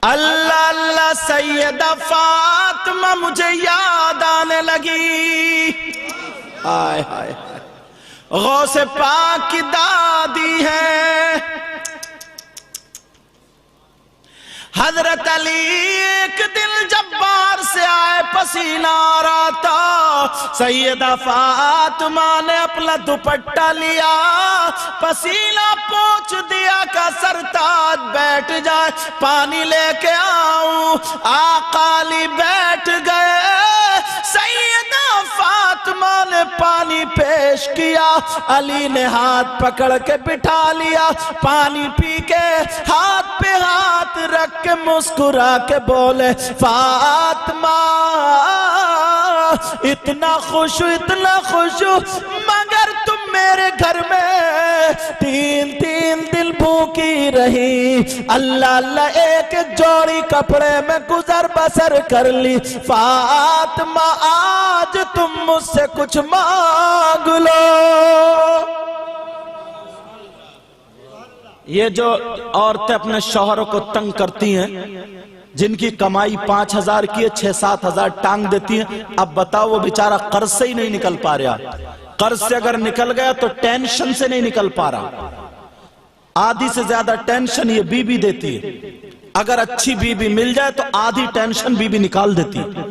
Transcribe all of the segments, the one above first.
اللہ اللہ سیدہ فاطمہ مجھے یاد آنے لگی. آئے ہائے غوث پاک کی دادی ہے حضرت علی. ایک دن جب باہر سے آئے پسینہ آ رہا تھا, سیدہ فاطمہ نے اپنا دوپٹہ لیا, پسینہ پوچھ دیا کہ سرتاج بیٹھ جائے پانی لے کے آؤں. آقا علی بیٹھ گئے, سیدہ فاطمہ نے پانی پیش کیا, علی نے ہاتھ پکڑ کے بٹھا لیا, پانی پی کے ہاتھ پہ ہاتھ رکھ کے مسکرا کے بولے فاطمہ اتنا خوش مگر تم میرے گھر میں تین دن بھوکی رہی, اللہ اللہ ایک جوڑی کپڑے میں گزر بسر کر لی, فاطمہ آج تم مجھ سے کچھ مانگ لو. یہ جو عورتیں اپنے شوہروں کو تنگ کرتی ہیں, جن کی کمائی 5,000 کی ہے 6-7 ہزار ٹانگ دیتی ہیں, اب بتاؤ وہ بیچارہ قرض سے ہی نہیں نکل پا رہا. قرض سے اگر نکل گیا تو ٹینشن سے نہیں نکل پا رہا. آدھی سے زیادہ ٹینشن یہ بی بی دیتی ہے, اگر اچھی بی بی مل جائے تو آدھی ٹینشن بی بی نکال دیتی ہے,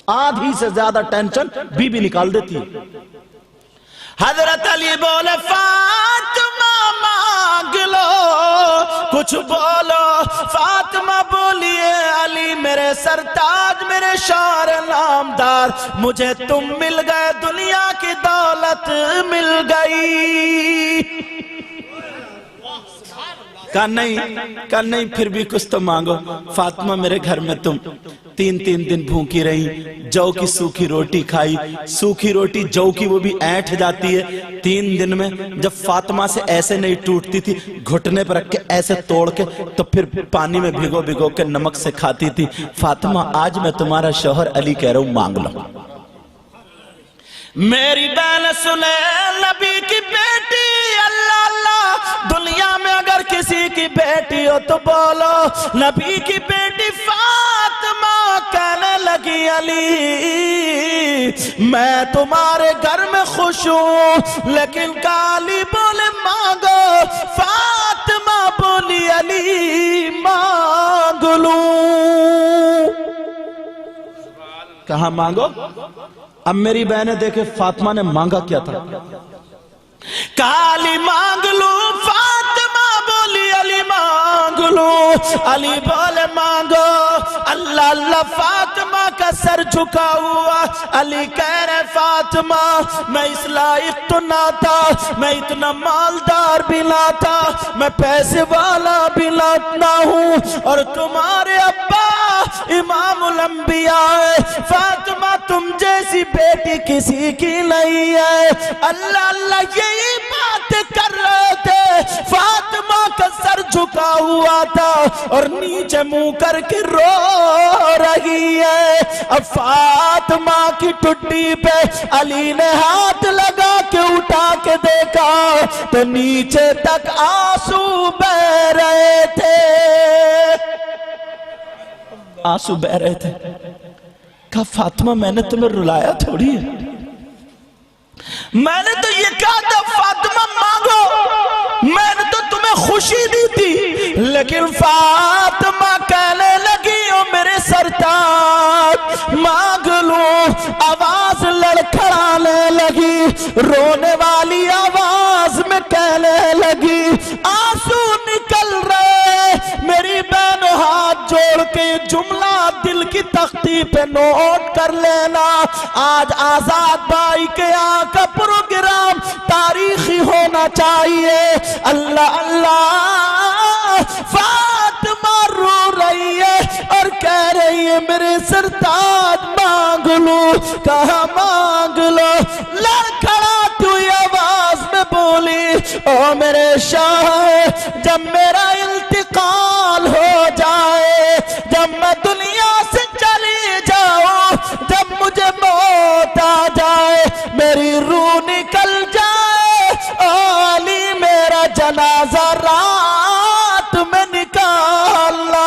آدھی سے زیادہ ٹینشن بی بی نکال دیتی ہے. حضرت علی بولے فاطمہ مانگ لو کچھ بولو. فاطمہ بولیے علی میرے سرتاج میرے شار نامدار, مجھے تم مل گئے, دنیا کی دولت مل گئی. کہا نہیں پھر بھی کچھ تو مانگو. فاطمہ میرے گھر میں تم تین دن بھوکی رہی, جو کی سوکھی روٹی کھائی, سوکھی روٹی جو کی وہ بھی اینٹھ جاتی ہے. 3 دن میں جب فاطمہ سے ایسے نہیں ٹوٹتی تھی, گھٹنے پر رکھ کے ایسے توڑ کے تو پھر پانی میں بھگو کے نمک سے کھاتی تھی. فاطمہ آج میں تمہارا شوہر علی کہہ رہا ہوں مانگ لو. میری بہن سنے نبی کی بیٹی, اللہ اللہ دنیا میں اگر کسی کی بیٹی ہو تو بولو. نبی کی بیٹی فاطمہ کہنے لگی علی میں تمہارے گھر میں خوش ہوں, لیکن علی بولے مانگو. فاطمہ بولی علی مانگ لوں. کہاں مانگو؟ اب میری بہنیں دیکھے فاطمہ نے مانگا کیا تھا. کہا علی مانگ لوں. فاطمہ بولی علی مانگ لوں. علی بولے مانگو. اللہ اللہ فاطمہ کا سر جھکا ہوا. علی کہہ رہے فاطمہ میں اس لائق تو نہ تھا, میں اتنا مالدار بھی نہ تھا, میں پیسے والا بھی نہ ہوں, اور تمہارے ابا امام الانبیاء ہے. فاطمہ تم جیسی بیٹی کسی کی نہیں ہے. اللہ اللہ یہی بات کر رہے تھے, فاطمہ کا سر جھکا ہوا تھا اور نیچے منہ کر کے رو رہی ہے. اب فاطمہ کی ٹھڈی پہ علی نے ہاتھ لگا کے اٹھا کے دیکھا تو نیچے تک آنسو بہہ رہے تھے, آنسو بہہ رہے تھے. کہا فاطمہ میں نے تمہیں رلایا تھوڑی ہے, میں نے تو یہ کہا تھا فاطمہ مانگو, میں نے تو تمہیں خوشی دی تھی. لیکن فاطمہ کہنے لگی او میرے سرتاج مانگ لوں. آواز لڑکھڑانے لگی, رونے والی آواز میں کہنے لگی, آنسو نکل رہے. میری بہن ہاتھ جوڑ کے جملہ دل کی تختی پہ نوٹ کر لینا. آج آزاد بھائی کے یہاں کا پروگرام تاریخی ہونا چاہیے. اللہ اللہ فاطمہ رو رہی ہے اور کہہ رہی ہے میرے سرتاج مانگ لوں. کہاں مانگ لو. لڑکھڑاتی ہوئی آواز میں بولی او میرے شاہ جب میرا انتقال ہو جائے, جب میں دنیا سے چلی جاؤں, جب مجھے موت آ جائے, میری روح نکل جائے, علی میرا جنازہ رات میں نکالنا.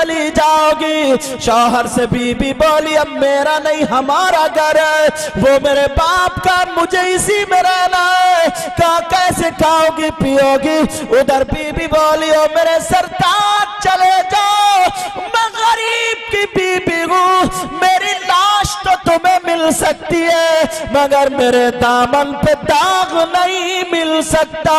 چلی جاؤ گی؟ شوہر سے بی بی بولی اب میرا نہیں ہمارا گھر ہے، وہ میرے باپ کا، مجھے اسی میں رہنا ہے، کہا کیسے کھاؤ گی پیو گی؟ ادھر بی بی بولی او میرے سرتاج چلے جاؤ، میں غریب کی بی بی ہوں، میری لاش تو تمہیں مل سکتی ہے مگر میرے دامن پہ داغ نہیں مل سکتا۔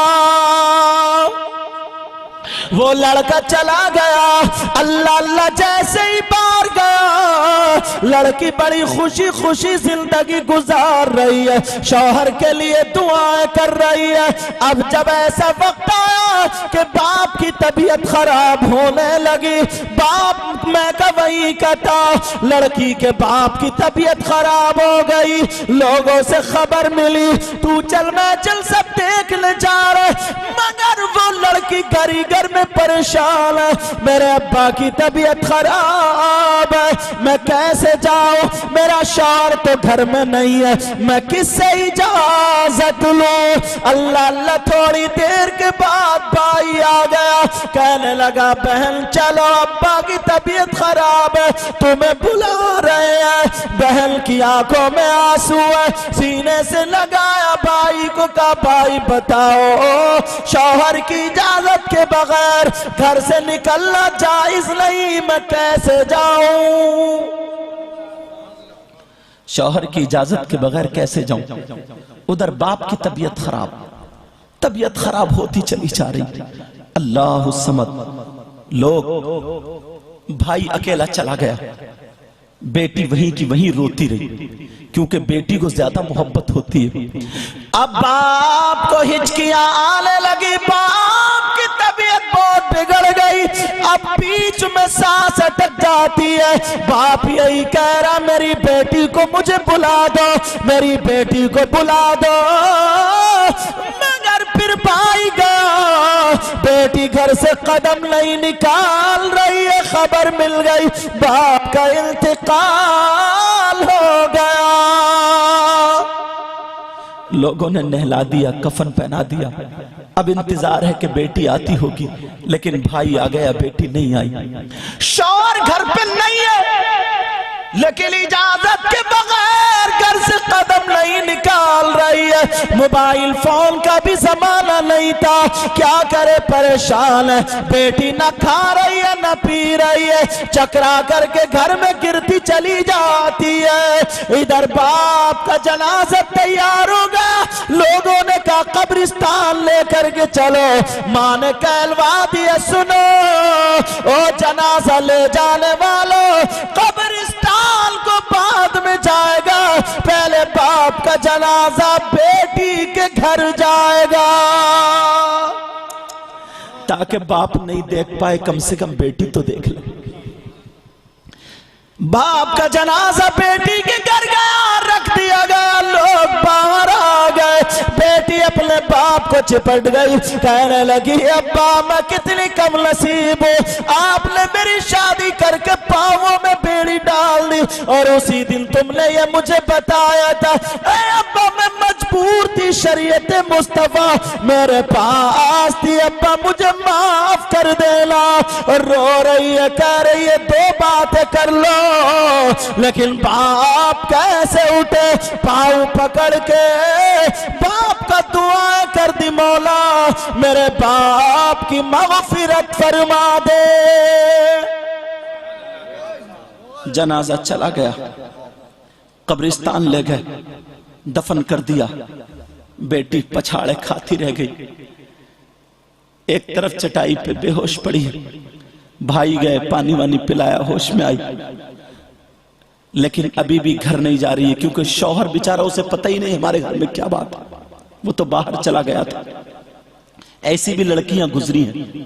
وہ لڑکا چلا گیا، اللہ اللہ جیسے ہی باہر گیا، لڑکی بڑی خوشی خوشی زندگی گزار رہی ہے، شوہر کے لیے دعائیں کر رہی ہے۔ اب جب ایسا وقت آیا کہ باپ کی طبیعت خراب ہونے لگی، باپ میں کا وہی کہتا، لڑکی کے باپ کی طبیعت خراب ہو گئی، لوگوں سے خبر ملی، تو چل میں چل سب دیکھنے جا رہے، مگر وہ لڑکی گھر گھر میں پریشان ہے، میرے ابا کی طبیعت خراب ہے، میں کیسے جاؤں؟ میرا شوہر تو گھر میں نہیں ہے، میں کس سے اجازت لوں؟ اللہ اللہ تھوڑی دیر کے بعد بھائی آ گیا، کہنے لگا بہن چلو ابا کی طبیعت خراب ہے، تمہیں بلا رہے ہیں۔ بہن کی آنکھوں میں آنسو ہے، سینے سے لگایا بھائی کو، کہا بھائی بتاؤ شوہر کی اجازت کے بغیر گھر سے نکلنا جائز نہیں، میں کیسے جاؤں؟ شوہر کی اجازت کے بغیر کیسے جاؤں؟ ادھر باپ کی طبیعت خراب ہوتی چلی جا رہی، اللہ الصمد۔ لوگ، بھائی اکیلا چلا گیا، بیٹی وہیں کی وہیں روتی رہی کیونکہ بیٹی کو زیادہ محبت ہوتی ہے۔ اب باپ کو ہچکیاں آنے لگی، باپ کی طبیعت بہت بگڑ گئی، اب بیچ میں سانس اٹک جاتی ہے، باپ یہی کہہ رہا میری بیٹی کو مجھے بلا دو، میری بیٹی کو بلا دو، مگر پھر بھائی گیا، بیٹی گھر سے قدم نہیں نکال رہی ہے، خبر مل گئی باپ کا انتقال ہو گیا۔ لوگوں نے نہلا دیا، کفن پہنا دیا، اب انتظار ہے کہ بیٹی آتی ہوگی، لیکن بھائی آ گیا، بیٹی نہیں آئی۔ شوہر گھر پہ نہیں ہے لیکن اجازت کے بغیر گھر سے قدم نہیں نکال رہی ہے، موبائل فون کا بھی زمانہ نہیں تھا، کیا کرے پریشان ہے، بیٹی نہ کھا رہی ہے نہ پی رہی ہے، چکرا کر کے گھر میں گرتی چلی جاتی ہے۔ ادھر باپ کا جنازہ تیار ہو گیا، لوگوں نے کہا قبرستان لے کر کے چلو، ماں نے کہلوا دیا سنو او جنازہ لے جانے والوں، قبرستان کو بعد میں جائے گا، پہلے باپ کا جنازہ بیٹی کے گھر جائے گا، تاکہ باپ نہیں دیکھ پائے کم سے کم بیٹی تو دیکھ لے۔ باپ کا جنازہ بیٹی کے گھر گیا، رکھ دیا گیا، لوگ باہر آ گئے، بیٹی اپنے باپ کو چپٹ گئی، کہنے لگی ابا میں کتنی کم نصیب ہوں، آپ نے میری شادی کر کے پاؤں میں بیڑی ڈال دی اور اسی دن تم نے یہ مجھے بتایا تھا، اے ابا میں مجبور تھی، شریعت مصطفیٰ میرے پاس تھی، ابا مجھے معاف کر دینا، اور رو رہی ہے، کہہ رہی ہے دو باتیں کر لو، لیکن باپ کیسے اٹھے، پاؤں پکڑ کے باپ کا دعا کر دی، مولا میرے باپ کی مغفرت فرما دے۔ جنازہ چلا گیا، قبرستان لے گئے، دفن کر دیا، بیٹی پچھاڑے کھاتی رہ گئی، ایک طرف چٹائی پہ بے ہوش پڑی، بھائی گئے پانی وانی پلایا، ہوش میں آئی، لیکن ابھی بھی گھر نہیں جا رہی ہے کیونکہ شوہر بیچارہ اسے پتہ ہی نہیں ہمارے گھر میں کیا بات ہے، وہ تو باہر چلا گیا تھا۔ ایسی بھی لڑکیاں گزری ہیں،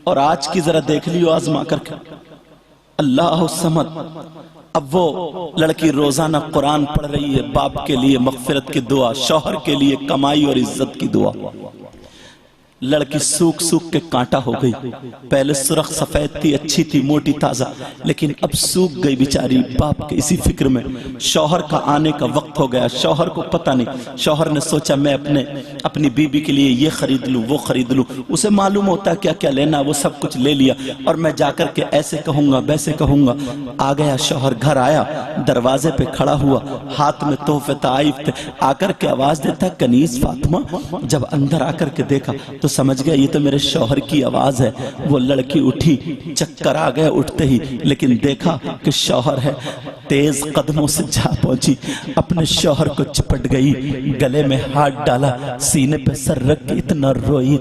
اور آج کی ذرا دیکھ لیو آزما کر کے، اللہ الصمد۔ اب وہ لڑکی روزانہ قرآن پڑھ رہی ہے، باپ کے لیے مغفرت کی دعا، شوہر کے لیے کمائی اور عزت کی دعا، لڑکی سوکھ سوکھ کے کانٹا ہو گئی. پہلے سرخ سفید تھی، اچھی تھی، موٹی تازہ، لیکن اب سوکھ گئی بیچاری باپ کے اسی فکر میں. شوہر کا آنے کا وقت ہو گیا، شوہر کو پتہ نہیں. شوہر نے سوچا میں اپنی بیوی کے لیے یہ خرید لوں وہ خرید لوں. اسے معلوم ہوتا ہے کیا کیا لینا، وہ سب کچھ لے لیا. اور میں جا کر کے ایسے کہوں گا ویسے کہوں گا. آ گیا شوہر، گھر آیا، دروازے پہ کھڑا ہوا، ہاتھ میں تحفے تحائف تھے. آ کر کے آواز دیتا کنیز فاطمہ. جب اندر آ کر کے دیکھا تو سمجھ گیا یہ تو میرے شوہر کی آواز ہے. وہ لڑکی اٹھی، چکر آ گئے اٹھتے ہی، لیکن دیکھا کہ شوہر ہے. تیز قدموں سے جا پہنچی، اپنے شوہر کو چپٹ گئی، گلے میں ہاتھ ڈالا، سینے پہ سر رکھ کے اتنا روئی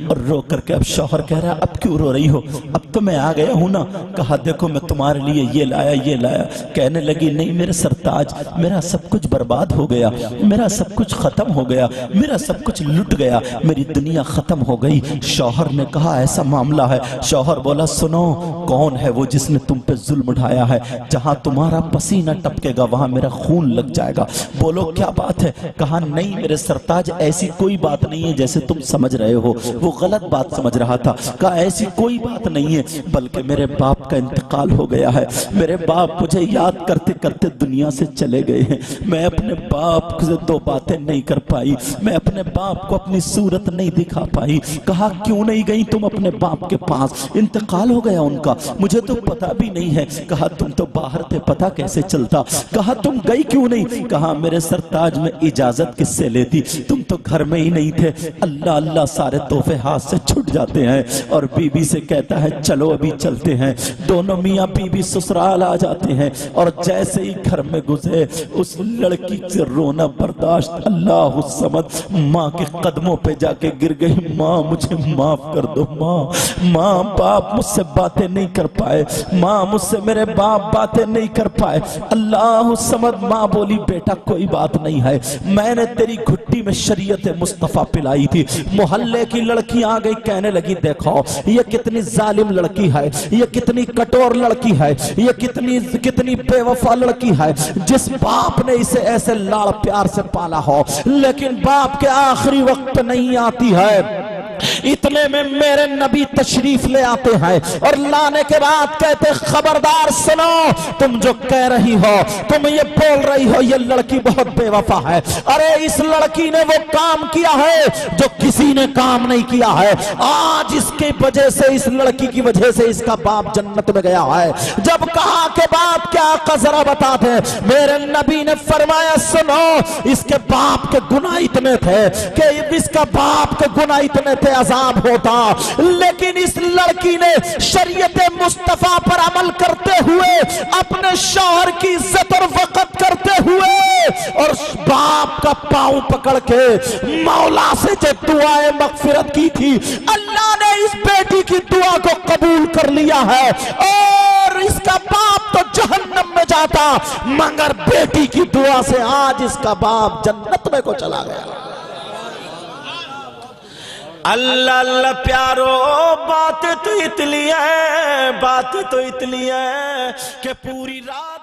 اور رو کر کے اب شوہر کہہ رہا اب کیوں رو رہی ہو؟ اب تو میں آ گیا ہوں نا. کہا دیکھو میں تمہارے لیے یہ لایا. کہنے لگی نہیں میرے سرتاج، میرا سب کچھ برباد ہو گیا، میرا سب کچھ ختم ہو گیا، میرا سب کچھ لٹ گیا، میری دنیا ختم ہو گئی. شوہر نے کہا ایسا معاملہ ہے؟ شوہر بولا سنو، کون ہے وہ جس نے تم پہ ظلم ڈھایا ہے؟ جہاں تمہارا پسینہ ٹپکے گا وہاں میرا خون لگ جائے گا. بولو کیا بات ہے؟ کہا نہیں میرے سرتاج ایسی کوئی بات نہیں ہے جیسے تم سمجھ رہے ہو. وہ غلط بات سمجھ رہا تھا. کہا ایسی کوئی بات نہیں ہے، بلکہ میرے باپ کا انتقال ہو گیا ہے. میرے باپ مجھے یاد کرتے کرتے دنیا سے چلے گئے ہیں. میں اپنے باپ سے دو باتیں نہیں کر پائی، میں اپنے باپ کو اپنی صورت نہیں دکھا پائی. کہا کیوں نہیں گئی تم اپنے باپ کے پاس؟ انتقال ہو گیا ان کا، مجھے تو پتا بھی نہیں ہے. کہا تم تو باہر تھے، پتا کیسے چلتا؟ کہا تم گئی کیوں نہیں؟ کہا میرے سرتاج میں اجازت کس سے لیتی؟ تم تو گھر میں ہی نہیں تھے. اللہ اللہ سارے تحفے ہاتھ سے چھٹ جاتے ہیں اور بی بی سے کہتا ہے چلو ابھی چلتے ہیں. دونوں میاں بی بی سسرال آ جاتے ہیں اور جیسے ہی گھر میں گزرے اس لڑکی سے رونا برداشت اللہ الصمد ماں کے قدموں پہ جا کے گر گئی. ماں مجھے معاف کر دو ماں باپ مجھ سے باتیں نہیں کر پائے، ماں مجھ سے میرے باپ باتیں نہیں کر پائے. اللہ الصمد ماں بولی بیٹا کوئی بات نہیں ہے، میں نے تیری گھٹی میں شریعت مصطفیٰ پلائی تھی. محلے کی لڑکی آ گئی، کہنے لگی دیکھو یہ کتنی ظالم لڑکی ہے، یہ کتنی کٹور لڑکی ہے، یہ کتنی بے وفا لڑکی ہے. جس باپ نے اسے ایسے لاڑ پیار سے پالا ہو لیکن باپ کے آخری وقت نہیں آتی ہے. اتنے میں میرے نبی تشریف لے آتے ہیں اور لانے کے بعد کہتے خبردار سنو، تم جو کہہ رہی ہو، تم یہ بول رہی ہو یہ لڑکی بہت بے وفا ہے. ارے اس لڑکی نے وہ کام کیا ہے جو کسی نے کام نہیں کیا ہے. آج اس کی وجہ سے، اس لڑکی کی وجہ سے اس کا باپ جنت میں گیا ہے. جب کہا کہ باپ کیا قذرہ بتا دے، میرے نبی نے فرمایا سنو، اس کے باپ کے گناہ اتنے تھے کہ اس کا باپ کے گناہ اتنے تھے عذاب ہوتا، لیکن اس لڑکی نے شریعت مصطفیٰ پر عمل کرتے ہوئے، اپنے شوہر کی عزت اور وقت کرتے ہوئے اور باپ کا پاؤں پکڑ کے مولا سے جو دعائیں مغفرت کی تھی، اللہ نے اس بیٹی کی دعا کو قبول کر لیا ہے. اور اس کا باپ تو جہنم میں جاتا مگر بیٹی کی دعا سے آج اس کا باپ جنت میں کو چلا گیا. اللہ اللہ پیارو، بات تو اتنی ہے کہ پوری رات